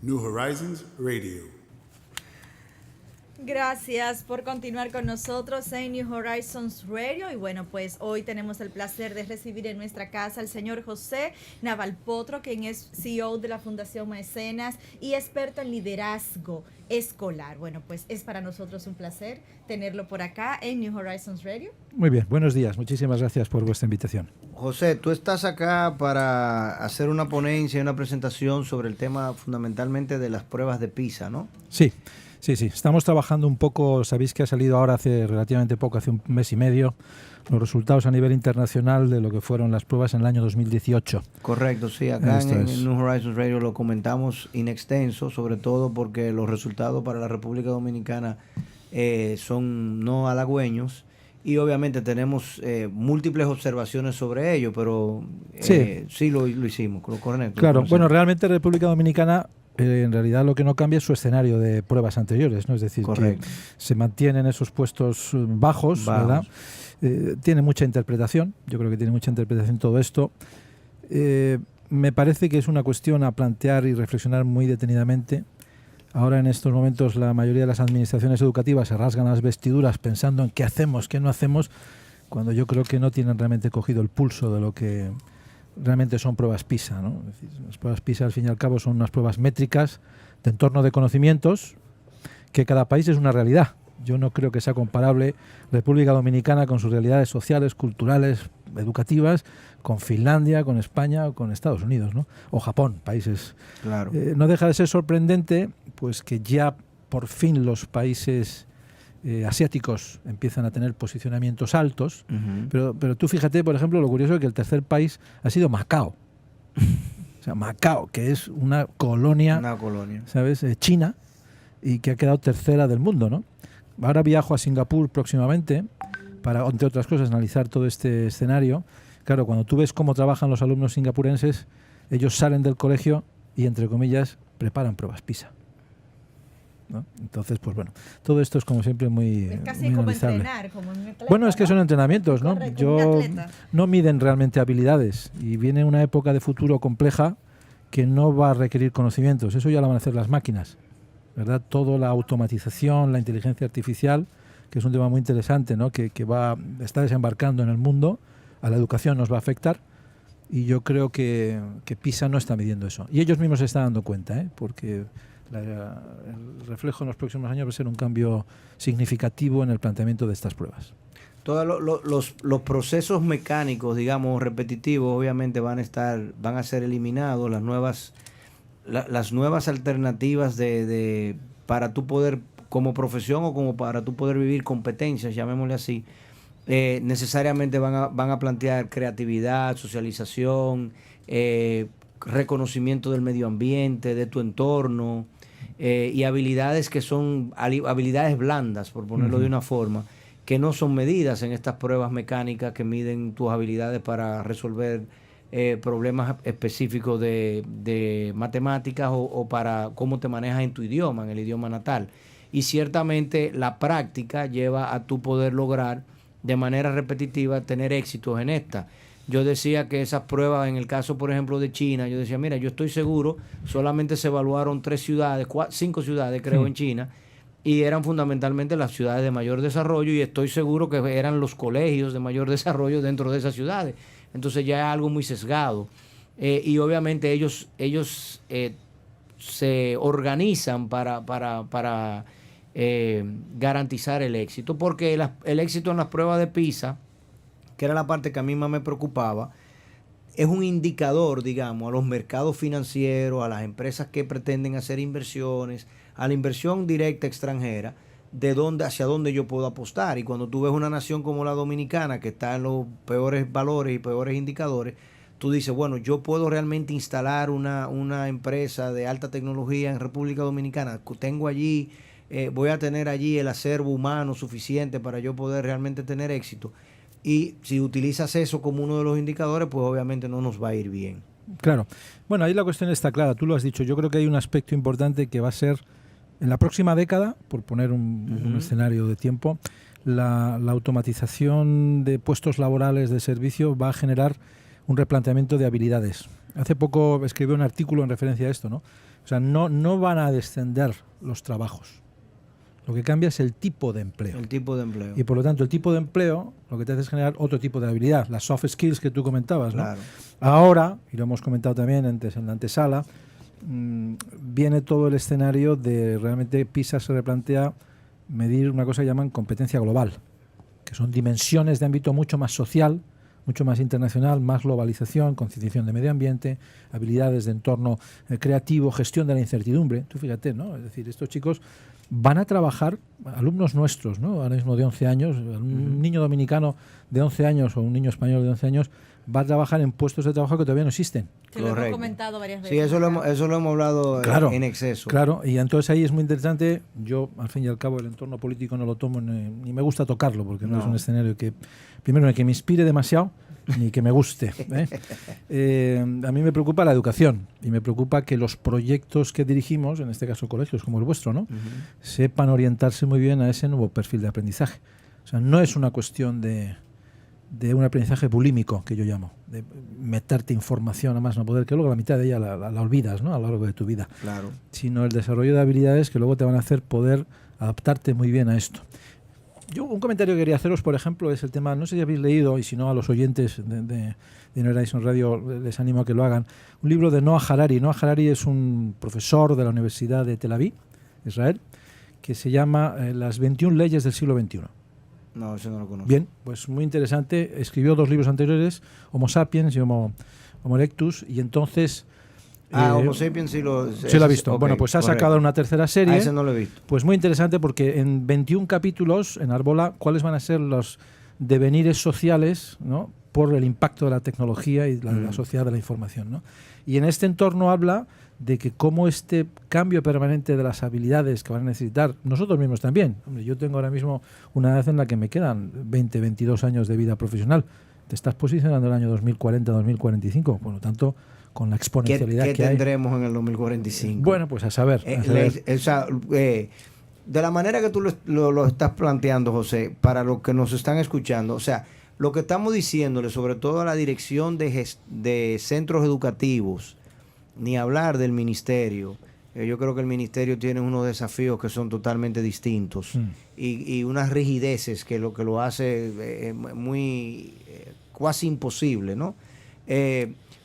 New Horizons Radio. Gracias por continuar con nosotros en New Horizons Radio. Y bueno, pues hoy tenemos el placer de recibir en nuestra casa al señor José Navalpotro, quien es CEO de la Fundación Mecenas y experto en liderazgo escolar. Bueno, pues es para nosotros un placer tenerlo por acá en New Horizons Radio. Muy bien, buenos días. Muchísimas gracias por vuestra invitación. José, tú estás acá para hacer una ponencia y una presentación sobre el tema fundamentalmente de las pruebas de PISA, ¿no? Sí. Estamos trabajando un poco, sabéis que ha salido ahora hace relativamente poco, hace un mes y medio, los resultados a nivel internacional de lo que fueron las pruebas en el año 2018. Correcto, sí, acá en New Horizons Radio lo comentamos in extenso, sobre todo porque los resultados para la República Dominicana son no halagüeños y obviamente tenemos múltiples observaciones sobre ello, pero sí lo hicimos, correcto. Claro, bueno, realmente República Dominicana... en realidad lo que no cambia es su escenario de pruebas anteriores, ¿no? Es decir, correcto, que se mantienen esos puestos bajos. ¿Verdad? Tiene mucha interpretación, yo creo que tiene mucha interpretación todo esto. Me parece que es una cuestión a plantear y reflexionar muy detenidamente. Ahora en estos momentos la mayoría de las administraciones educativas se rasgan las vestiduras pensando en qué hacemos, qué no hacemos, cuando yo creo que no tienen realmente cogido el pulso de lo que... realmente son pruebas PISA, ¿no? Es decir, las pruebas PISA al fin y al cabo son unas pruebas métricas de entorno de conocimientos que cada país es una realidad. Yo no creo que sea comparable República Dominicana con sus realidades sociales, culturales, educativas, con Finlandia, con España o con Estados Unidos, ¿no? O Japón, países. Claro. No deja de ser sorprendente pues que ya por fin los países asiáticos empiezan a tener posicionamientos altos, pero tú fíjate, por ejemplo, lo curioso es que el tercer país ha sido Macao. O sea, Macao, que es una colonia. ¿Sabes? China, y que ha quedado tercera del mundo, ¿no? Ahora viajo a Singapur próximamente para, entre otras cosas, analizar todo este escenario. Claro, cuando tú ves cómo trabajan los alumnos singapurenses, ellos salen del colegio y, entre comillas, preparan pruebas PISA, ¿no? Entonces, pues bueno, todo esto es como siempre muy es casi muy como analizable. Entrenar, como un atleta, bueno, es que son entrenamientos, ¿no? Correcto, no miden realmente habilidades y viene una época de futuro compleja que no va a requerir conocimientos, eso ya lo van a hacer las máquinas, ¿verdad? Toda la automatización, la inteligencia artificial, que es un tema muy interesante, ¿no? que está desembarcando en el mundo, a la educación nos va a afectar. Y yo creo que PISA no está midiendo eso. Y ellos mismos se están dando cuenta, porque el reflejo en los próximos años va a ser un cambio significativo en el planteamiento de estas pruebas. Todos los procesos mecánicos, digamos, repetitivos, obviamente van a ser eliminados. Las nuevas alternativas para tú poder, como profesión o como para tú poder vivir competencias, llamémosle así, necesariamente van a plantear creatividad, socialización, reconocimiento del medio ambiente, de tu entorno, y habilidades que son habilidades blandas, por ponerlo de una forma, que no son medidas en estas pruebas mecánicas que miden tus habilidades para resolver problemas específicos de matemáticas o para cómo te manejas en tu idioma, en el idioma natal. Y ciertamente la práctica lleva a tu poder lograr de manera repetitiva tener éxitos en esta. Yo decía que esas pruebas, en el caso, por ejemplo, de China, yo decía, mira, yo estoy seguro, solamente se evaluaron 5 ciudades, creo, en China, y eran fundamentalmente las ciudades de mayor desarrollo, y estoy seguro que eran los colegios de mayor desarrollo dentro de esas ciudades. Entonces ya es algo muy sesgado. Y obviamente ellos se organizan para garantizar el éxito, porque el éxito en las pruebas de PISA, que era la parte que a mí más me preocupaba, es un indicador, digamos, a los mercados financieros, a las empresas que pretenden hacer inversiones, a la inversión directa extranjera, hacia dónde yo puedo apostar. Y cuando tú ves una nación como la dominicana, que está en los peores valores y peores indicadores, tú dices, bueno, yo puedo realmente instalar una empresa de alta tecnología en República Dominicana, tengo allí, voy a tener allí el acervo humano suficiente para yo poder realmente tener éxito. Y si utilizas eso como uno de los indicadores, pues obviamente no nos va a ir bien. Claro. Bueno, ahí la cuestión está clara, tú lo has dicho. Yo creo que hay un aspecto importante que va a ser, en la próxima década, por poner un escenario de tiempo, la automatización de puestos laborales de servicio va a generar un replanteamiento de habilidades. Hace poco escribí un artículo en referencia a esto, ¿no? O sea, no van a descender los trabajos. Lo que cambia es el tipo de empleo. El tipo de empleo. Y por lo tanto, el tipo de empleo lo que te hace es generar otro tipo de habilidad, las soft skills que tú comentabas, ¿no? Claro. Ahora, y lo hemos comentado también antes en la antesala, viene todo el escenario de realmente PISA se replantea medir una cosa que llaman competencia global, que son dimensiones de ámbito mucho más social, mucho más internacional, más globalización, concienciación de medio ambiente, habilidades de entorno creativo, gestión de la incertidumbre. Tú fíjate, ¿no? Es decir, estos chicos van a trabajar, alumnos nuestros, ¿no? Ahora mismo de 11 años, un niño dominicano de 11 años o un niño español de 11 años va a trabajar en puestos de trabajo que todavía no existen. Que lo hemos comentado varias veces. Sí, eso lo hemos hablado en exceso. Claro, y entonces ahí es muy interesante. Yo, al fin y al cabo, el entorno político no lo tomo ni me gusta tocarlo, porque no es un escenario que, primero, que me inspire demasiado, ni que me guste. A mí me preocupa la educación y me preocupa que los proyectos que dirigimos, en este caso colegios como el vuestro, ¿no? Sepan orientarse muy bien a ese nuevo perfil de aprendizaje. O sea, no es una cuestión de un aprendizaje bulímico, que yo llamo, de meterte información a más no poder, que luego la mitad de ella la olvidas, ¿no? A lo largo de tu vida. Claro. Sino el desarrollo de habilidades que luego te van a hacer poder adaptarte muy bien a esto. Yo un comentario que quería haceros, por ejemplo, es el tema, no sé si habéis leído, y si no a los oyentes de New Horizons Radio les animo a que lo hagan, un libro de Noah Harari. Noah Harari es un profesor de la Universidad de Tel Aviv, Israel, que se llama Las 21 leyes del siglo XXI. No, eso no lo conozco. Bien, pues muy interesante. Escribió 2 libros anteriores, Homo Sapiens y Homo Erectus, y entonces... Homo Sapiens sí lo ha visto. Okay, bueno, pues ha sacado una tercera serie. Ese no lo he visto. Pues muy interesante porque en 21 capítulos enarbola cuáles van a ser los devenires sociales, ¿no? Por el impacto de la tecnología y la sociedad de la información, ¿no? Y en este entorno habla de que cómo este cambio permanente de las habilidades que van a necesitar nosotros mismos también. Hombre, yo tengo ahora mismo una edad en la que me quedan 20, 22 años de vida profesional. Te estás posicionando en el año 2040, 2045. Por lo tanto, con la exponencialidad ¿Qué tendremos en el 2045? Bueno, pues a saber. De la manera que tú lo estás planteando, José, para los que nos están escuchando, o sea, lo que estamos diciéndole, sobre todo a la dirección de centros educativos, ni hablar del ministerio. Yo creo que el ministerio tiene unos desafíos que son totalmente distintos y unas rigideces que lo hace muy casi imposible, ¿no?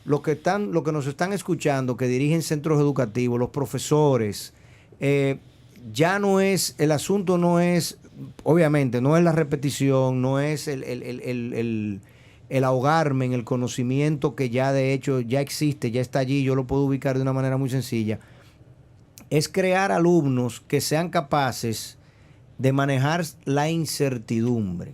Los que nos están escuchando, que dirigen centros educativos, los profesores, ya no es, el asunto no es, obviamente, no es la repetición, no es el ahogarme en el conocimiento que ya de hecho ya existe, ya está allí, yo lo puedo ubicar de una manera muy sencilla. Es crear alumnos que sean capaces de manejar la incertidumbre,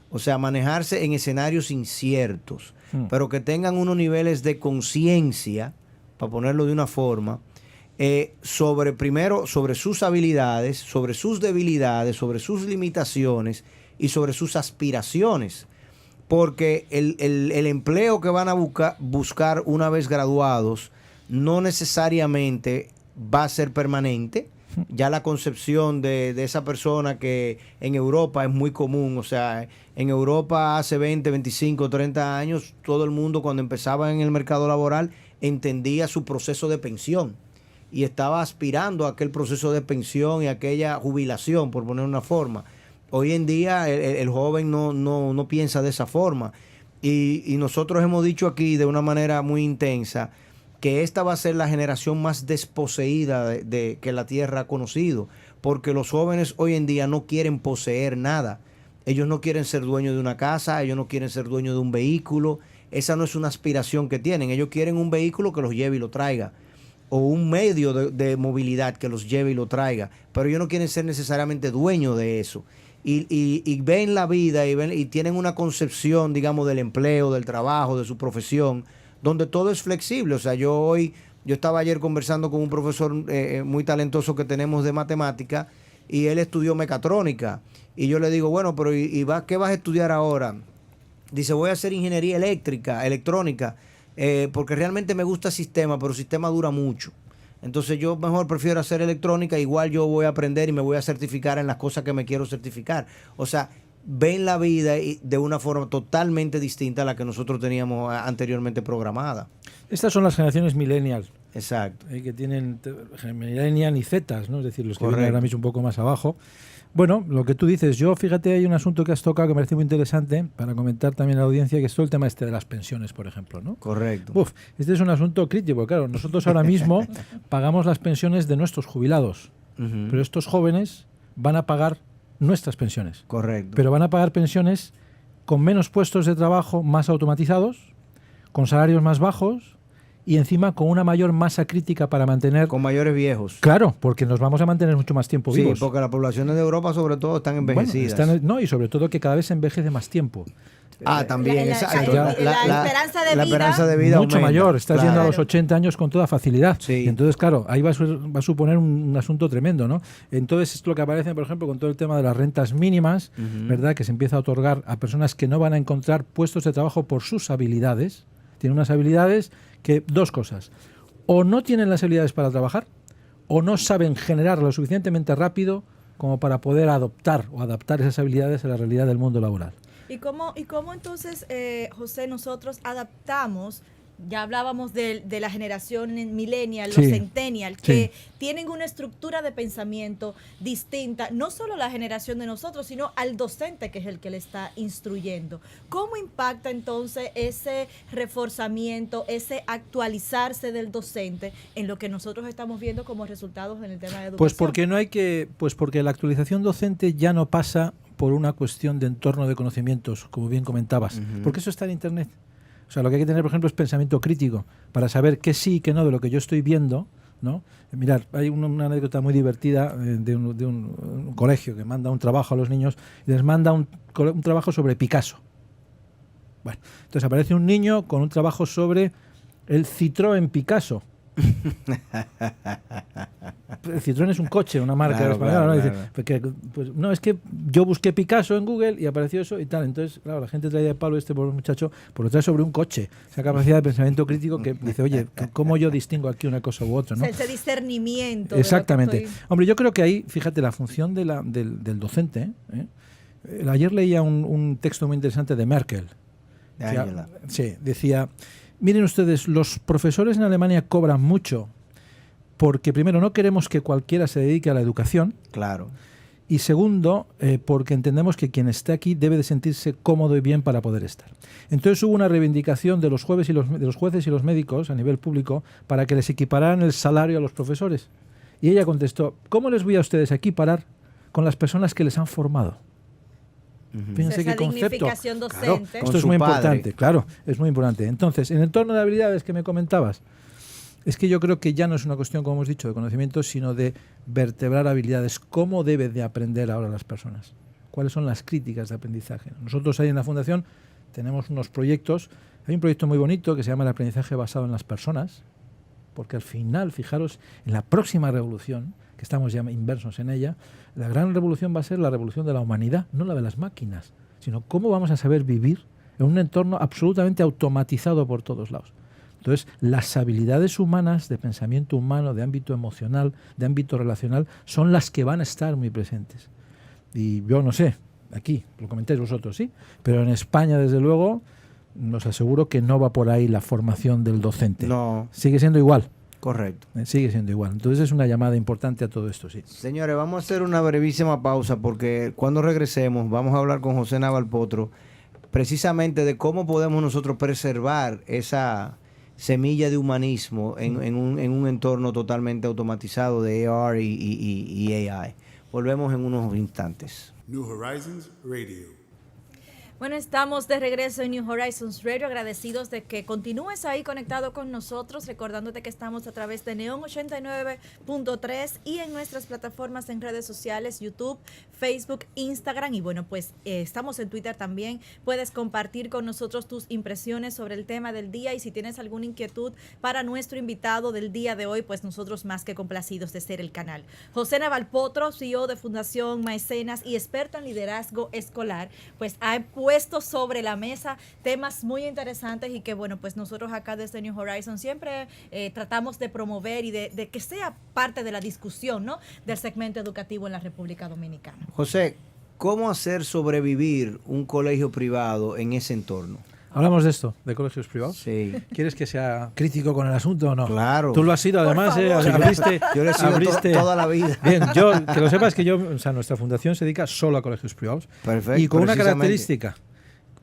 o sea, manejarse en escenarios inciertos, pero que tengan unos niveles de conciencia, para ponerlo de una forma, sobre sus habilidades, sobre sus debilidades, sobre sus limitaciones y sobre sus aspiraciones. Porque el empleo que van a buscar una vez graduados no necesariamente va a ser permanente. Ya la concepción de esa persona que en Europa es muy común, o sea, en Europa hace 20, 25, 30 años, todo el mundo cuando empezaba en el mercado laboral entendía su proceso de pensión y estaba aspirando a aquel proceso de pensión y aquella jubilación, por poner una forma. Hoy en día el joven no piensa de esa forma y nosotros hemos dicho aquí de una manera muy intensa que esta va a ser la generación más desposeída que la tierra ha conocido, porque los jóvenes hoy en día no quieren poseer nada. Ellos no quieren ser dueños de una casa, ellos no quieren ser dueños de un vehículo. Esa no es una aspiración que tienen. Ellos quieren un vehículo que los lleve y lo traiga, o un medio de movilidad que los lleve y lo traiga, pero ellos no quieren ser necesariamente dueños de eso. Y ven la vida y tienen una concepción, digamos, del empleo, del trabajo, de su profesión, donde todo es flexible. O sea, yo estaba ayer conversando con un profesor muy talentoso que tenemos de matemática y él estudió mecatrónica. Y yo le digo, bueno, pero ¿qué vas a estudiar ahora? Dice, voy a hacer ingeniería electrónica, porque realmente me gusta sistema, pero sistema dura mucho. Entonces yo mejor prefiero hacer electrónica, igual yo voy a aprender y me voy a certificar en las cosas que me quiero certificar. O sea, ven la vida de una forma totalmente distinta a la que nosotros teníamos anteriormente programada. Estas son las generaciones millennials, Exacto. Que tienen millennial y zetas, ¿no? Es decir, los que Correcto. vienen ahora mismo un poco más abajo. Bueno, lo que tú dices, yo fíjate, hay un asunto que has tocado que me parece muy interesante para comentar también a la audiencia, que es todo el tema de las pensiones, por ejemplo, ¿no? Correcto. Este es un asunto crítico, claro. Nosotros ahora mismo pagamos las pensiones de nuestros jubilados, pero estos jóvenes van a pagar nuestras pensiones. Correcto. Pero van a pagar pensiones con menos puestos de trabajo más automatizados, con salarios más bajos y encima con una mayor masa crítica para mantener... Con mayores viejos. Claro, porque nos vamos a mantener mucho más tiempo Sí, vivos. porque las poblaciones de Europa sobre todo están envejecidas. No, y sobre todo que cada vez se envejece más tiempo. También. La esperanza de la vida, esperanza de vida mucho aumenta. mayor. Estás Claro. yendo a los 80 años con toda facilidad. Sí. Y entonces, claro, ahí va a suponer un asunto tremendo, ¿no? Entonces, es lo que aparece, por ejemplo, con todo el tema de las rentas mínimas, ¿verdad? Que se empieza a otorgar a personas que no van a encontrar puestos de trabajo por sus habilidades. Tienen unas habilidades que, dos cosas. O no tienen las habilidades para trabajar, o no saben generar lo suficientemente rápido como para poder adoptar o adaptar esas habilidades a la realidad del mundo laboral. ¿Y cómo entonces, José, nosotros adaptamos? Ya hablábamos de la generación millennial, Sí, los centennial, que sí. tienen una estructura de pensamiento distinta, no solo a la generación de nosotros, sino al docente, que es el que le está instruyendo. ¿Cómo impacta entonces ese reforzamiento, ese actualizarse del docente en lo que nosotros estamos viendo como resultados en el tema de educación? Porque la actualización docente ya no pasa por una cuestión de entorno de conocimientos, como bien comentabas, porque eso está en Internet. O sea, lo que hay que tener, por ejemplo, es pensamiento crítico para saber qué sí y qué no de lo que yo estoy viendo, ¿no? Mirad, hay una anécdota muy divertida de un colegio que manda un trabajo a los niños y les manda un trabajo sobre Picasso. Bueno, entonces aparece un niño con un trabajo sobre el Citroën Picasso. El Citroën es un coche, una marca española, ¿no? Dice, pues, no, es que yo busqué Picasso en Google y apareció eso y tal. Entonces, claro, la gente trae de palo pobre muchacho por lo trae sobre un coche. Esa capacidad de pensamiento crítico que dice, oye, ¿cómo yo distingo aquí una cosa u otra? ¿no? Ese discernimiento. Exactamente. Hombre, yo creo que ahí, fíjate, la función del docente. Ayer leía un texto muy interesante de Merkel. De Angela. Sí, decía... Miren ustedes, los profesores en Alemania cobran mucho porque, primero, no queremos que cualquiera se dedique a la educación. Claro. Y segundo, porque entendemos que quien esté aquí debe de sentirse cómodo y bien para poder estar. Entonces hubo una reivindicación de los jueces y los médicos a nivel público para que les equipararan el salario a los profesores. Y ella contestó, ¿cómo les voy a ustedes a equiparar con las personas que les han formado? Fíjense qué concepto. Dignificación docente. Claro, esto es muy importante, claro, es muy importante. Entonces, en el entorno de habilidades que me comentabas, es que yo creo que ya no es una cuestión, como hemos dicho, de conocimiento, sino de vertebrar habilidades. ¿Cómo deben de aprender ahora las personas? ¿Cuáles son las críticas de aprendizaje? Nosotros ahí en la Fundación tenemos unos proyectos. Hay un proyecto muy bonito que se llama el aprendizaje basado en las personas, porque al final, fijaros, en la próxima revolución, que estamos ya inmersos en ella, la gran revolución va a ser la revolución de la humanidad, no la de las máquinas, sino cómo vamos a saber vivir en un entorno absolutamente automatizado por todos lados. Entonces, las habilidades humanas de pensamiento humano, de ámbito emocional, de ámbito relacional, son las que van a estar muy presentes. Y yo no sé, aquí, lo comentáis vosotros, ¿sí? Pero en España, desde luego, os aseguro que no va por ahí la formación del docente. No. Sigue siendo igual. Correcto. Sigue siendo igual. Entonces es una llamada importante a todo esto, sí. Señores, vamos a hacer una brevísima pausa porque cuando regresemos vamos a hablar con José Naval Potro precisamente de cómo podemos nosotros preservar esa semilla de humanismo en un entorno totalmente automatizado de AR y AI. Volvemos en unos instantes. New Horizons Radio. Bueno, estamos de regreso en New Horizons Radio, agradecidos de que continúes ahí conectado con nosotros, recordándote que estamos a través de Neon 89.3 y en nuestras plataformas en redes sociales, YouTube, Facebook, Instagram y bueno, pues estamos en Twitter también. Puedes compartir con nosotros tus impresiones sobre el tema del día y si tienes alguna inquietud para nuestro invitado del día de hoy, pues nosotros más que complacidos de ser el canal. José Naval Potro, CEO de Fundación Maecenas y experto en liderazgo escolar, pues ha puesto sobre la mesa temas muy interesantes y que bueno, pues nosotros acá desde New Horizons siempre tratamos de promover y de que sea parte de la discusión, ¿no?, del segmento educativo en la República Dominicana. José, ¿cómo hacer sobrevivir un colegio privado en ese entorno? Hablamos de esto, de colegios privados. Sí. ¿Quieres que sea crítico con el asunto o no? Claro. Tú lo has sido, además, abriste... Yo lo he sido toda la vida. Bien, que lo sepas que nuestra fundación se dedica solo a colegios privados. Perfecto. Y con una característica,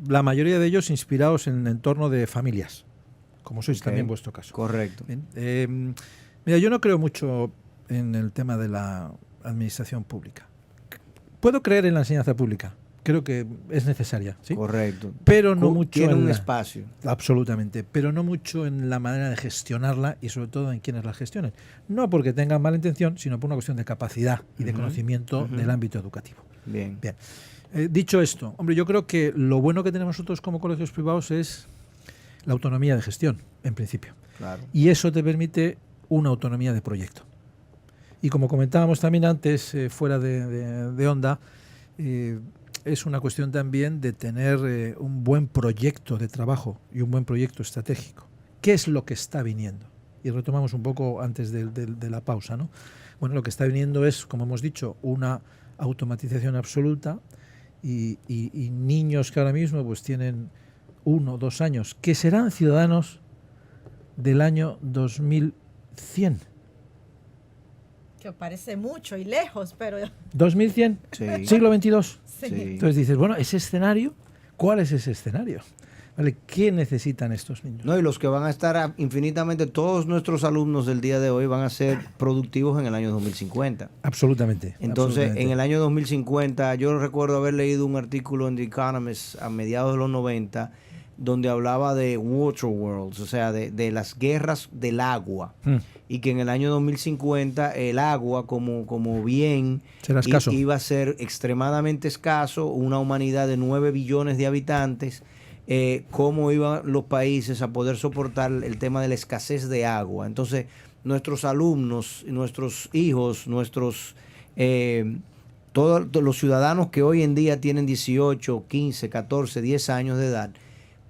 la mayoría de ellos inspirados en el entorno de familias, como sois también en vuestro caso. Correcto. Bien, mira, yo no creo mucho en el tema de la administración pública. Puedo creer en la enseñanza pública. Creo que es necesaria, ¿sí? Correcto. Pero no mucho tiene en un espacio. Absolutamente, pero no mucho en la manera de gestionarla y sobre todo en quienes la gestionen. No porque tengan mala intención, sino por una cuestión de capacidad y de conocimiento del ámbito educativo. Bien. Dicho esto, hombre, yo creo que lo bueno que tenemos nosotros como colegios privados es la autonomía de gestión, en principio. Claro. Y eso te permite una autonomía de proyecto. Y como comentábamos también antes, fuera de onda, es una cuestión también de tener un buen proyecto de trabajo y un buen proyecto estratégico. ¿Qué es lo que está viniendo? Y retomamos un poco antes de la pausa, ¿no? Bueno, lo que está viniendo es, como hemos dicho, una automatización absoluta y niños que ahora mismo pues tienen 1 o 2 años, que serán ciudadanos del año 2100. Que parece mucho y lejos, pero... 2100, Sí. siglo XXII. Sí. Entonces dices, bueno, ese escenario, ¿cuál es ese escenario? ¿Vale? ¿Qué necesitan estos niños? No, y los que van a estar infinitamente, todos nuestros alumnos del día de hoy van a ser productivos en el año 2050. Absolutamente. Entonces, absolutamente. en el año 2050, yo recuerdo haber leído un artículo en The Economist a mediados de los 90, donde hablaba de water worlds, o sea, de las guerras del agua. Y que en el año 2050 el agua como bien será escaso. Iba a ser extremadamente escaso, una humanidad de 9 billones de habitantes, cómo iban los países a poder soportar el tema de la escasez de agua. Entonces, nuestros alumnos, nuestros hijos, todos los ciudadanos que hoy en día tienen 18, 15, 14, 10 años de edad,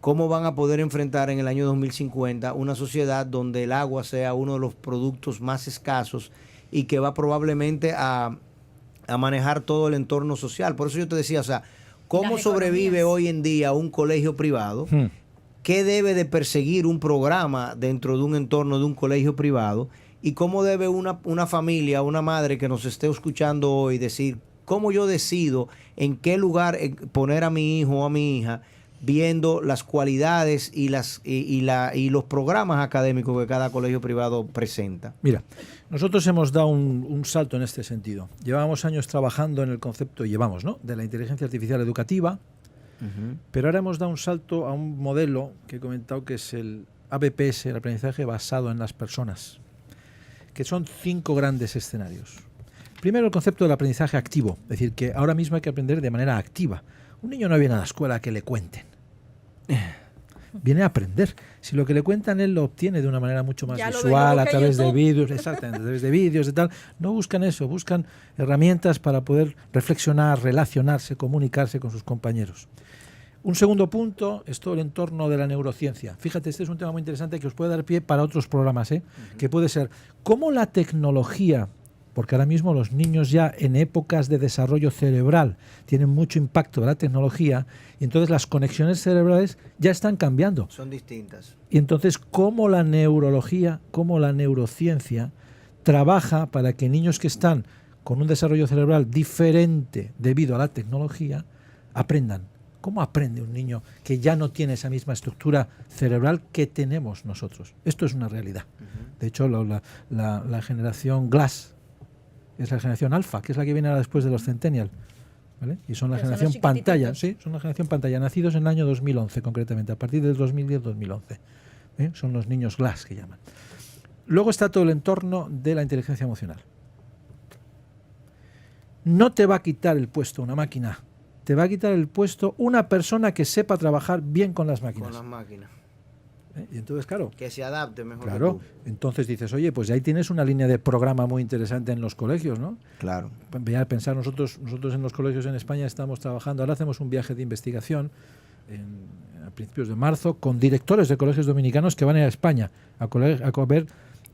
¿cómo van a poder enfrentar en el año 2050 una sociedad donde el agua sea uno de los productos más escasos y que va probablemente a manejar todo el entorno social? Por eso yo te decía, o sea, ¿cómo sobrevive hoy en día un colegio privado? ¿Qué debe de perseguir un programa dentro de un entorno de un colegio privado? ¿Y cómo debe una familia, una madre que nos esté escuchando hoy decir, cómo yo decido en qué lugar poner a mi hijo o a mi hija, viendo las cualidades y los programas académicos que cada colegio privado presenta? Mira, nosotros hemos dado un salto en este sentido. Llevamos años trabajando en el concepto, ¿no?, de la inteligencia artificial educativa, pero ahora hemos dado un salto a un modelo que he comentado que es el ABPS, el aprendizaje basado en las personas, que son 5 grandes escenarios. Primero, el concepto del aprendizaje activo, es decir, que ahora mismo hay que aprender de manera activa. Un niño no viene a la escuela a que le cuenten. Viene a aprender. Si lo que le cuentan él lo obtiene de una manera mucho más visual, a través de vídeos, exactamente, a través de vídeos y tal. No buscan eso, buscan herramientas para poder reflexionar, relacionarse, comunicarse con sus compañeros. Un segundo punto es todo el entorno de la neurociencia. Fíjate, este es un tema muy interesante que os puede dar pie para otros programas, que puede ser cómo la tecnología, porque ahora mismo los niños ya en épocas de desarrollo cerebral tienen mucho impacto de la tecnología y entonces las conexiones cerebrales ya están cambiando. Son distintas. Y entonces cómo la neurología, cómo la neurociencia trabaja para que niños que están con un desarrollo cerebral diferente debido a la tecnología aprendan. ¿Cómo aprende un niño que ya no tiene esa misma estructura cerebral que tenemos nosotros? Esto es una realidad. De hecho, la generación Glass es la generación alfa, que es la que viene ahora después de los Centennial, ¿vale? Y son la generación pantalla, sí, son la generación pantalla, nacidos en el año 2011 concretamente, a partir del 2010-2011. Son los niños Glass que llaman. Luego está todo el entorno de la inteligencia emocional. No te va a quitar el puesto una máquina, te va a quitar el puesto una persona que sepa trabajar bien con las máquinas. Con las máquinas. Y entonces, claro, que se adapte mejor. Claro, entonces dices, oye, pues ahí tienes una línea de programa muy interesante en los colegios, ¿no? Claro. Voy a pensar, nosotros en los colegios en España estamos trabajando, ahora hacemos un viaje de investigación a principios de marzo con directores de colegios dominicanos que van a ir a España a ver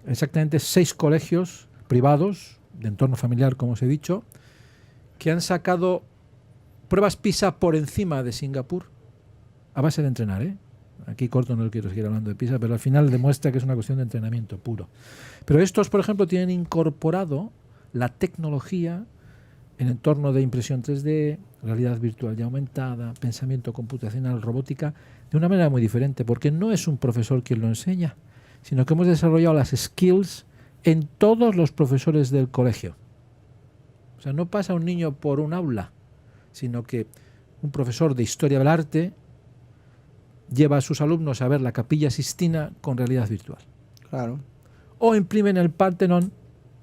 exactamente 6 colegios privados de entorno familiar, como os he dicho, que han sacado pruebas PISA por encima de Singapur a base de entrenar, Aquí corto, no quiero seguir hablando de PISA, pero al final demuestra que es una cuestión de entrenamiento puro. Pero estos, por ejemplo, tienen incorporado la tecnología en entorno de impresión 3D, realidad virtual y aumentada, pensamiento computacional, robótica, de una manera muy diferente, porque no es un profesor quien lo enseña, sino que hemos desarrollado las skills en todos los profesores del colegio. O sea, no pasa un niño por un aula, sino que un profesor de historia del arte lleva a sus alumnos a ver la Capilla Sixtina con realidad virtual. Claro. O imprimen el Partenón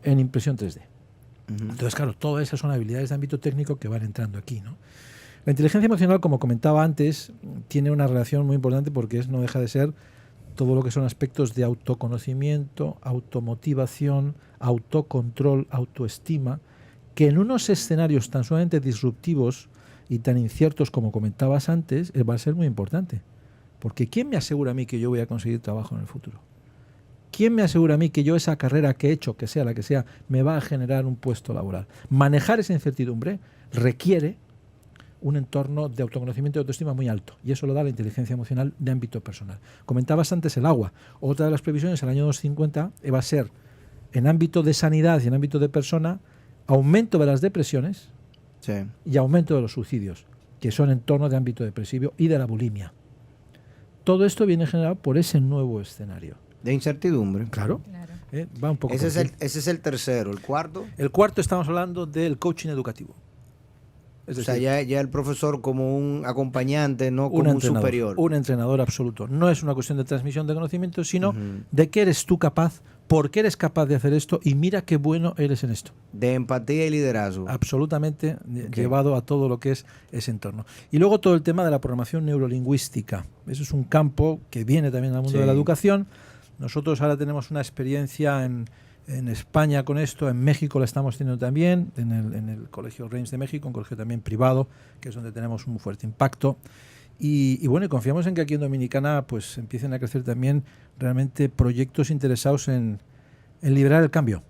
en impresión 3D. Entonces, claro, todas esas son habilidades de ámbito técnico que van entrando aquí, ¿no? La inteligencia emocional, como comentaba antes, tiene una relación muy importante porque no deja de ser todo lo que son aspectos de autoconocimiento, automotivación, autocontrol, autoestima, que en unos escenarios tan sumamente disruptivos y tan inciertos como comentabas antes, va a ser muy importante. Porque ¿quién me asegura a mí que yo voy a conseguir trabajo en el futuro? ¿Quién me asegura a mí que yo esa carrera que he hecho, que sea la que sea, me va a generar un puesto laboral? Manejar esa incertidumbre requiere un entorno de autoconocimiento y autoestima muy alto. Y eso lo da la inteligencia emocional de ámbito personal. Comentabas antes el agua. Otra de las previsiones al año 2050 va a ser, en ámbito de sanidad y en ámbito de persona, aumento de las depresiones y aumento de los suicidios, que son en torno de ámbito depresivo y de la bulimia. Todo esto viene generado por ese nuevo escenario. De incertidumbre. Claro. Va un poco ese es el tercero. ¿El cuarto? El cuarto estamos hablando del coaching educativo. Es decir, o sea, ya el profesor como un acompañante, no como un superior. Un entrenador absoluto. No es una cuestión de transmisión de conocimiento, sino de qué eres tú capaz, por qué eres capaz de hacer esto y mira qué bueno eres en esto. De empatía y liderazgo. Absolutamente llevado a todo lo que es ese entorno. Y luego todo el tema de la programación neurolingüística. Eso es un campo que viene también al mundo de la educación. Nosotros ahora tenemos una experiencia en España con esto, en México la estamos teniendo también, en el Colegio Reims de México, un colegio también privado, que es donde tenemos un fuerte impacto. Y bueno, y confiamos en que aquí en Dominicana pues empiecen a crecer también realmente proyectos interesados en liderar el cambio.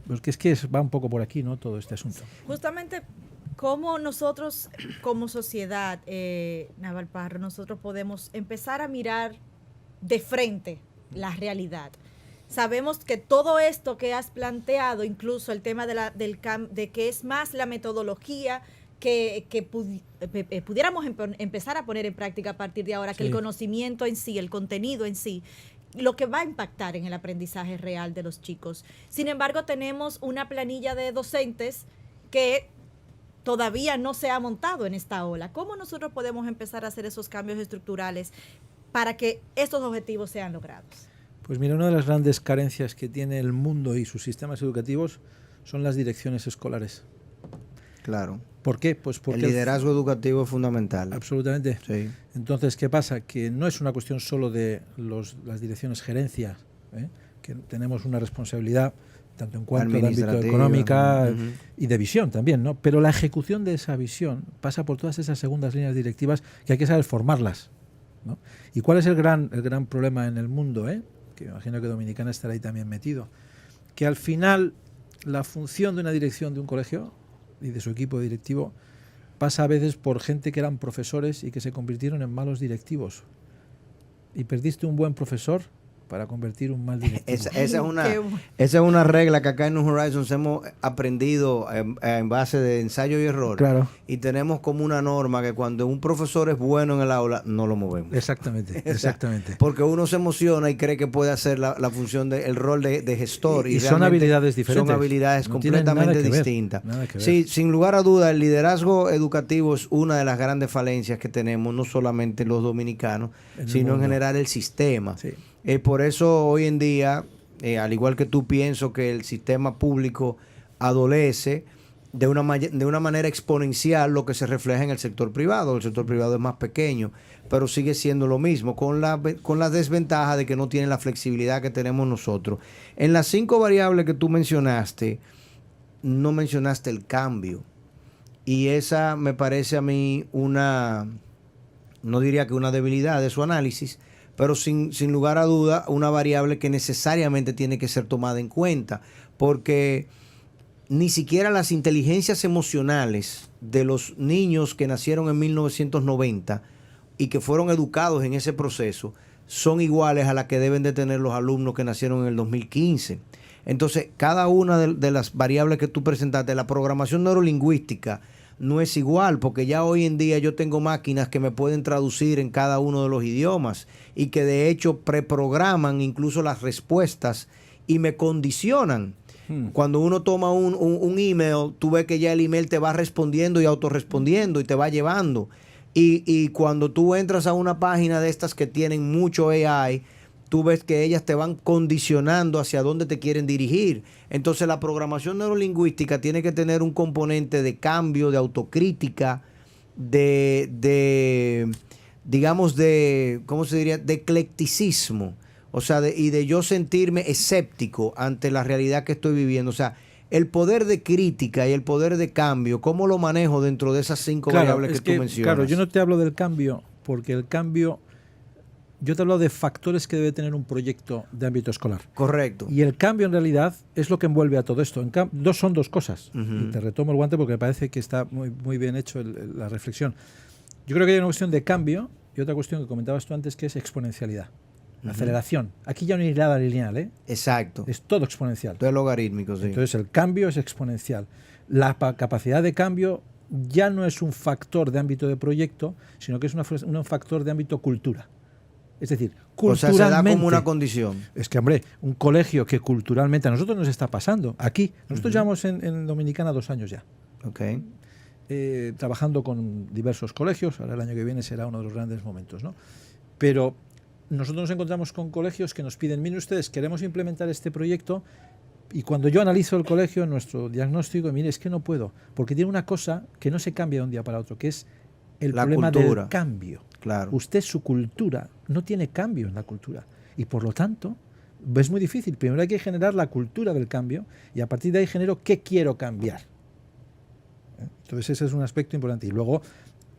Porque es que va un poco por aquí, ¿no? Todo este asunto. Justamente, ¿cómo nosotros como sociedad, Navalparro, nosotros podemos empezar a mirar de frente la realidad? Sabemos que todo esto que has planteado, incluso el tema de que es más la metodología que pudiéramos empezar a poner en práctica a partir de ahora, que el conocimiento en sí, el contenido en sí, lo que va a impactar en el aprendizaje real de los chicos. Sin embargo, tenemos una planilla de docentes que todavía no se ha montado en esta ola. ¿Cómo nosotros podemos empezar a hacer esos cambios estructurales para que estos objetivos sean logrados? Pues mira, una de las grandes carencias que tiene el mundo y sus sistemas educativos son las direcciones escolares. Claro. ¿Por qué? Pues porque el liderazgo educativo es fundamental. Absolutamente. Sí. Entonces, ¿qué pasa? Que no es una cuestión solo de las direcciones gerencias, que tenemos una responsabilidad tanto en cuanto al ámbito económica y de visión también, ¿no? Pero la ejecución de esa visión pasa por todas esas segundas líneas directivas que hay que saber formarlas, ¿no? ¿Y cuál es el gran problema en el mundo, que me imagino que Dominicana estará ahí también metido? Que al final la función de una dirección de un colegio y de su equipo directivo pasa a veces por gente que eran profesores y que se convirtieron en malos directivos. Y perdiste un buen profesor para convertir un mal directivo. Esa es una regla que acá en New Horizons hemos aprendido en base de ensayo y error. Claro. Y tenemos como una norma que cuando un profesor es bueno en el aula, no lo movemos. Exactamente, exactamente. Porque uno se emociona y cree que puede hacer la función, el rol de gestor. Y son habilidades diferentes. Son habilidades completamente distintas. Sí, sin lugar a duda, el liderazgo educativo es una de las grandes falencias que tenemos, no solamente los dominicanos, sino en general el sistema. Sí. Por eso hoy en día, al igual que tú, pienso que el sistema público adolece de una manera exponencial lo que se refleja en el sector privado. El sector privado es más pequeño, pero sigue siendo lo mismo, con la desventaja de que no tiene la flexibilidad que tenemos nosotros. En las 5 variables que tú mencionaste, no mencionaste el cambio. Y esa me parece a mí no diría que una debilidad de su análisis, pero sin lugar a duda una variable que necesariamente tiene que ser tomada en cuenta, porque ni siquiera las inteligencias emocionales de los niños que nacieron en 1990 y que fueron educados en ese proceso son iguales a las que deben de tener los alumnos que nacieron en el 2015. Entonces, cada una de las variables que tú presentaste, la programación neurolingüística no es igual, porque ya hoy en día yo tengo máquinas que me pueden traducir en cada uno de los idiomas y que de hecho preprograman incluso las respuestas y me condicionan. Cuando uno toma un email, tú ves que ya el email te va respondiendo y autorrespondiendo y te va llevando. Y cuando tú entras a una página de estas que tienen mucho AI, tú ves que ellas te van condicionando hacia dónde te quieren dirigir. Entonces la programación neurolingüística tiene que tener un componente de cambio, de autocrítica, digamos, ¿cómo se diría? De eclecticismo. O sea, y de yo sentirme escéptico ante la realidad que estoy viviendo. O sea, el poder de crítica y el poder de cambio, ¿cómo lo manejo dentro de esas 5 variables que tú mencionas? Claro, yo no te hablo del cambio, porque el cambio... Yo te hablo de factores que debe tener un proyecto de ámbito escolar. Correcto. Y el cambio en realidad es lo que envuelve a todo esto. Son dos cosas. Y te retomo el guante porque me parece que está muy bien hecho la reflexión. Yo creo que hay una cuestión de cambio y otra cuestión que comentabas tú antes que es exponencialidad. Aceleración. Aquí ya no hay nada lineal, ¿eh? Exacto. Es todo exponencial. Todo es logarítmico, sí. Entonces el cambio es exponencial. La capacidad de cambio ya no es un factor de ámbito de proyecto, sino que es un factor de ámbito cultura. Es decir, culturalmente... O sea, se da como una condición. Es que, hombre, un colegio que culturalmente a nosotros nos está pasando. Aquí, nosotros llevamos en Dominicana 2 años ya. Okay. Trabajando con diversos colegios. Ahora el año que viene será uno de los grandes momentos, ¿no? Pero nosotros nos encontramos con colegios que nos piden, miren ustedes, queremos implementar este proyecto, y cuando yo analizo el colegio, nuestro diagnóstico, mire, es que no puedo, porque tiene una cosa que no se cambia de un día para otro, que es el problema del cambio. Claro. Usted, su cultura, no tiene cambio en la cultura. Y por lo tanto, es muy difícil. Primero hay que generar la cultura del cambio y a partir de ahí genero qué quiero cambiar. Entonces ese es un aspecto importante. Y luego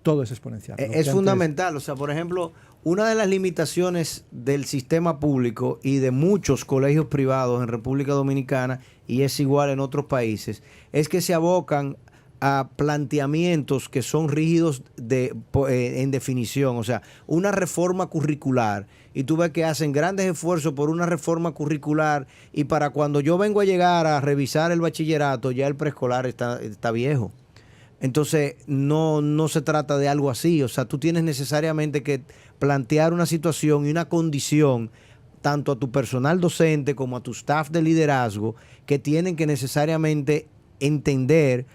todo es exponencial. Es fundamental. O sea, por ejemplo, una de las limitaciones del sistema público y de muchos colegios privados en República Dominicana, y es igual en otros países, es que se abocan a planteamientos que son rígidos en definición. O sea, una reforma curricular, y tú ves que hacen grandes esfuerzos por una reforma curricular, y para cuando yo vengo a llegar a revisar el bachillerato, ya el preescolar está viejo. Entonces, no se trata de algo así. O sea, tú tienes necesariamente que plantear una situación y una condición tanto a tu personal docente como a tu staff de liderazgo, que tienen que necesariamente entender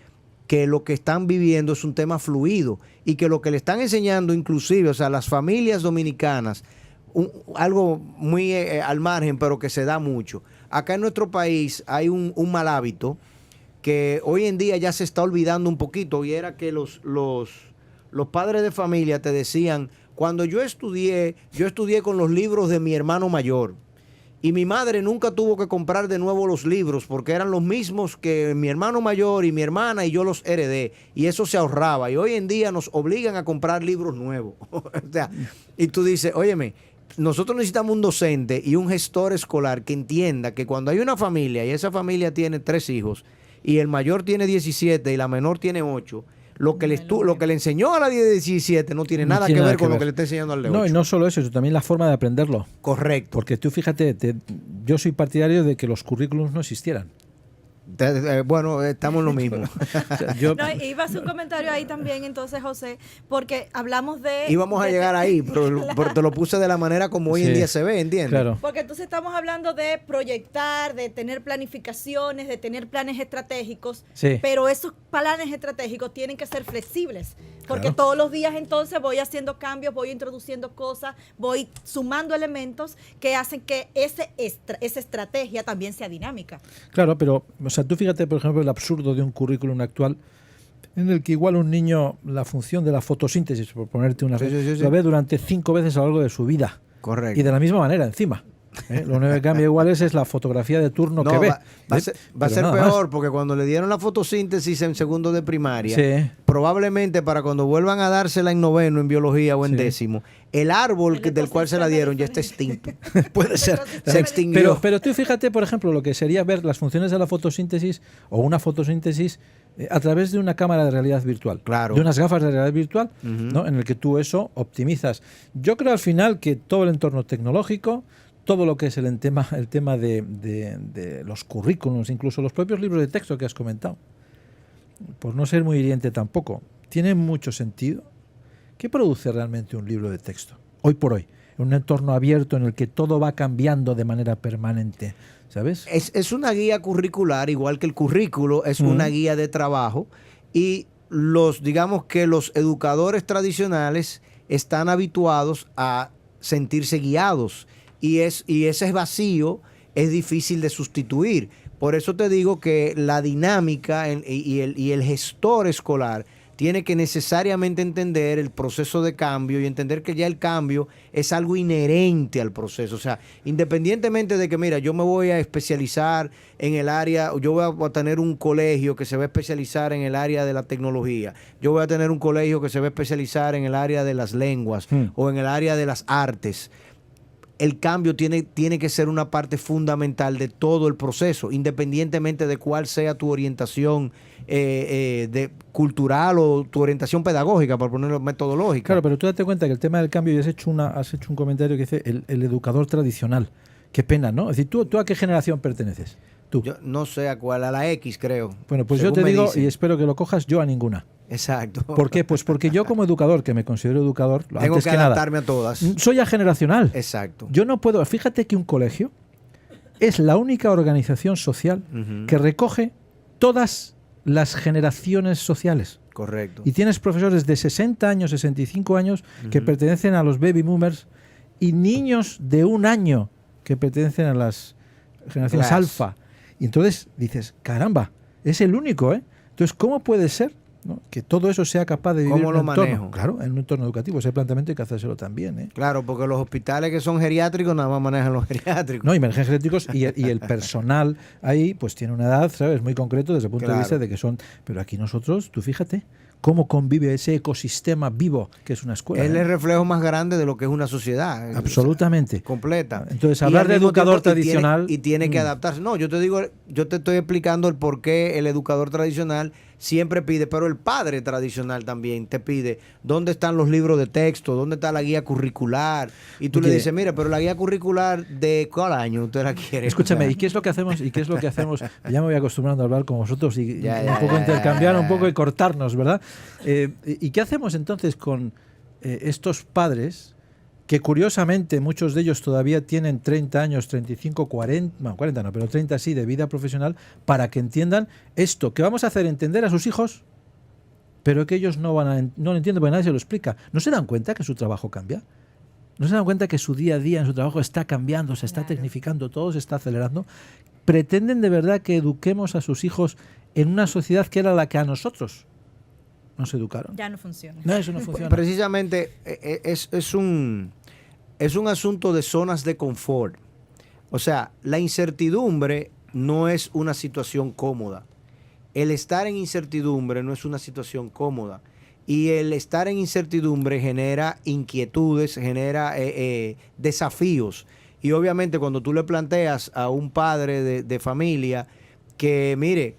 que lo que están viviendo es un tema fluido y que lo que le están enseñando inclusive, o sea, las familias dominicanas, algo muy al margen, pero que se da mucho. Acá en nuestro país hay un mal hábito que hoy en día ya se está olvidando un poquito, y era que los padres de familia te decían, cuando yo estudié con los libros de mi hermano mayor. Y mi madre nunca tuvo que comprar de nuevo los libros porque eran los mismos que mi hermano mayor y mi hermana, y yo los heredé. Y eso se ahorraba. Y hoy en día nos obligan a comprar libros nuevos. O sea, y tú dices, óyeme, nosotros necesitamos un docente y un gestor escolar que entienda que cuando hay una familia y esa familia tiene 3 hijos y el mayor tiene 17 y la menor tiene 8, lo que le enseñó a la de 17 no tiene nada que ver con lo que le está enseñando al de 8. No, y no solo eso, también la forma de aprenderlo. Correcto. Porque tú fíjate, yo soy partidario de que los currículums no existieran. Bueno, estamos en lo mismo. O sea, iba a hacer un comentario ahí también, entonces, José, porque hablamos de... Íbamos a llegar ahí, pero te lo puse de la manera como hoy en día se ve, ¿entiendes? Claro. Porque entonces estamos hablando de proyectar, de tener planificaciones, de tener planes estratégicos, pero esos planes estratégicos tienen que ser flexibles, porque todos los días entonces voy haciendo cambios, voy introduciendo cosas, voy sumando elementos que hacen que esa estrategia también sea dinámica. Claro, pero o sea, tú fíjate, por ejemplo, el absurdo de un currículum actual en el que igual un niño la función de la fotosíntesis, por ponerte una lo ve durante 5 veces a lo largo de su vida. Correcto. Y de la misma manera encima. Lo único que cambia igual es la fotografía de turno que ve. Va a ser peor, porque cuando le dieron la fotosíntesis en segundo de primaria, probablemente para cuando vuelvan a dársela en noveno en biología o en décimo, el árbol del cual se la dieron ya está extinto. Puede ser, se extinguió. Pero tú fíjate, por ejemplo, lo que sería ver las funciones de la fotosíntesis o una fotosíntesis a través de una cámara de realidad virtual, claro, de unas gafas de realidad virtual, ¿no? En el que tú eso optimizas. Yo creo al final que todo el entorno tecnológico, todo lo que es el tema de los currículums, incluso los propios libros de texto que has comentado, por no ser muy hiriente tampoco, tiene mucho sentido. ¿Qué produce realmente un libro de texto? Hoy por hoy, en un entorno abierto en el que todo va cambiando de manera permanente, ¿sabes? Es una guía curricular, igual que el currículo, es una guía de trabajo, y digamos que los educadores tradicionales están habituados a sentirse guiados, y ese vacío es difícil de sustituir. Por eso te digo que la dinámica y el gestor escolar tiene que necesariamente entender el proceso de cambio y entender que ya el cambio es algo inherente al proceso. O sea, independientemente de que, mira, yo me voy a especializar en el área, yo voy a tener un colegio que se va a especializar en el área de la tecnología, yo voy a tener un colegio que se va a especializar en el área de las lenguas o en el área de las artes. El cambio tiene que ser una parte fundamental de todo el proceso, independientemente de cuál sea tu orientación cultural o tu orientación pedagógica, por ponerlo metodológica. Claro, pero tú date cuenta que el tema del cambio, y has hecho un comentario que dice el educador tradicional. Qué pena, ¿no? Es decir, ¿tú a qué generación perteneces? Tú. Yo no sé a cuál, a la X, creo. Bueno, pues yo te digo, y espero que lo cojas, yo a ninguna. Exacto. ¿Por qué? Pues porque yo como educador, que me considero educador, tengo antes que adaptarme a todas. Soy ageneracional. Exacto. Yo no puedo. Fíjate que un colegio es la única organización social que recoge todas las generaciones sociales. Correcto. Y tienes profesores de 60 años, 65 años que pertenecen a los baby boomers y niños de 1 año que pertenecen a las generaciones alfa. Y entonces dices, caramba, es el único, ¿eh? Entonces, ¿cómo puede ser, ¿no?, que todo eso sea capaz de vivir en un entorno? Claro, en un entorno educativo. Ese planteamiento hay que hacérselo también, ¿eh? Claro, porque los hospitales que son geriátricos nada más manejan los geriátricos. No, y manejan geriátricos y el personal ahí pues tiene una edad, ¿sabes?, muy concreto desde el punto de vista de que son... Pero aquí nosotros, tú fíjate, cómo convive ese ecosistema vivo que es una escuela. Es el reflejo más grande de lo que es una sociedad. Absolutamente. O sea, completa. Entonces, hablar de educador tradicional... Y tiene que adaptarse. No, yo te estoy explicando el por qué el educador tradicional siempre pide, pero el padre tradicional también te pide, ¿dónde están los libros de texto? ¿Dónde está la guía curricular? Y tú le dices, mira, pero la guía curricular ¿de cuál año usted la quiere? Escúchame, ¿y qué es lo que hacemos? Ya me voy acostumbrando a hablar con vosotros y un poco intercambiar un poco y cortarnos, ¿verdad? ¿Y qué hacemos entonces con estos padres que curiosamente muchos de ellos todavía tienen 30 años, 35, 40, bueno, 40 no, pero 30 sí, de vida profesional, para que entiendan esto, que vamos a hacer entender a sus hijos, pero que ellos no lo entienden porque nadie se lo explica? ¿No se dan cuenta que su trabajo cambia? ¿No se dan cuenta que su día a día en su trabajo está cambiando, se está tecnificando, todo se está acelerando? ¿Pretenden de verdad que eduquemos a sus hijos en una sociedad que era la que a nosotros nos educaron? Ya no funciona. No, eso no funciona. Precisamente es un asunto de zonas de confort. O sea, la incertidumbre no es una situación cómoda. El estar en incertidumbre no es una situación cómoda. Y el estar en incertidumbre genera inquietudes, genera desafíos. Y obviamente cuando tú le planteas a un padre de familia que, mire,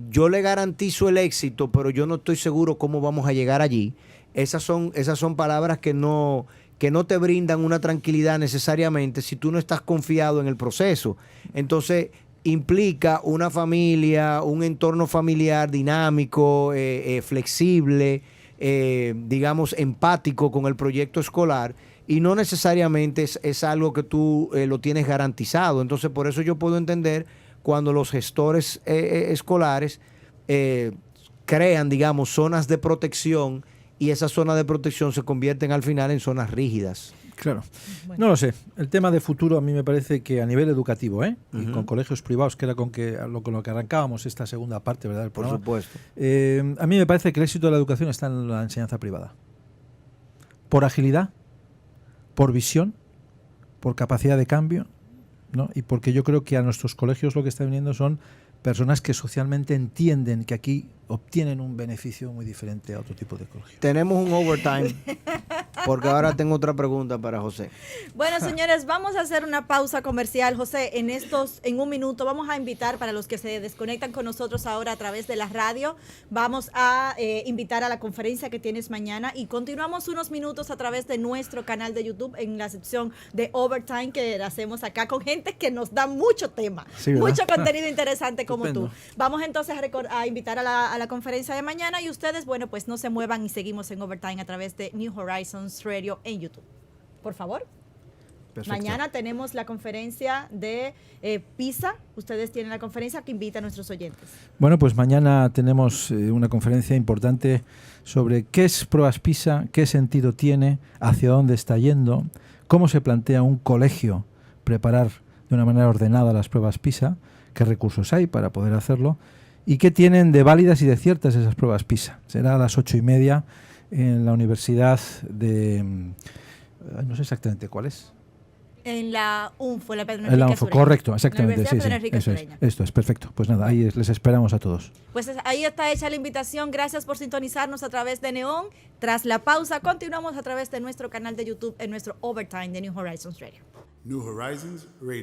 yo le garantizo el éxito, pero yo no estoy seguro cómo vamos a llegar allí, esas son palabras que no te brindan una tranquilidad necesariamente si tú no estás confiado en el proceso. Entonces, implica una familia, un entorno familiar dinámico, flexible, digamos, empático con el proyecto escolar, y no necesariamente es algo que tú lo tienes garantizado. Entonces, por eso yo puedo entender cuando los gestores escolares crean, digamos, zonas de protección, y esas zonas de protección se convierten al final en zonas rígidas. Claro. No lo sé. El tema de futuro a mí me parece que a nivel educativo, y con colegios privados, que era con lo que arrancábamos esta segunda parte, ¿verdad?, del programa. Por supuesto. A mí me parece que el éxito de la educación está en la enseñanza privada. Por agilidad, por visión, por capacidad de cambio, ¿no? Y porque yo creo que a nuestros colegios lo que está viniendo son personas que socialmente entienden que aquí obtienen un beneficio muy diferente a otro tipo de colegio. Tenemos un overtime. porque ahora tengo otra pregunta para José. Bueno, señores, vamos a hacer una pausa comercial. José, en un minuto vamos a invitar, para los que se desconectan con nosotros ahora a través de la radio, vamos a invitar a la conferencia que tienes mañana y continuamos unos minutos a través de nuestro canal de YouTube en la sección de Overtime que hacemos acá con gente que nos da mucho tema, mucho contenido interesante como tú. Vamos entonces a invitar a la conferencia de mañana y ustedes, bueno, pues no se muevan y seguimos en Overtime a través de New Horizons Radio en YouTube. Por favor. Perfecto. Mañana tenemos la conferencia de PISA. Ustedes tienen la conferencia que invita a nuestros oyentes. Bueno, pues mañana tenemos una conferencia importante sobre qué es pruebas PISA, qué sentido tiene, hacia dónde está yendo, cómo se plantea un colegio preparar de una manera ordenada las pruebas PISA, qué recursos hay para poder hacerlo y qué tienen de válidas y de ciertas esas pruebas PISA. Será a las 8:30 en la Universidad de... no sé exactamente cuál es. En la UNFO, la Pedro Enrique Sureña. En la UNFO, correcto, exactamente. Sí, esto es perfecto. Pues nada, ahí les esperamos a todos. Pues ahí está hecha la invitación. Gracias por sintonizarnos a través de Neon. Tras la pausa, continuamos a través de nuestro canal de YouTube en nuestro Overtime de New Horizons Radio. New Horizons Radio.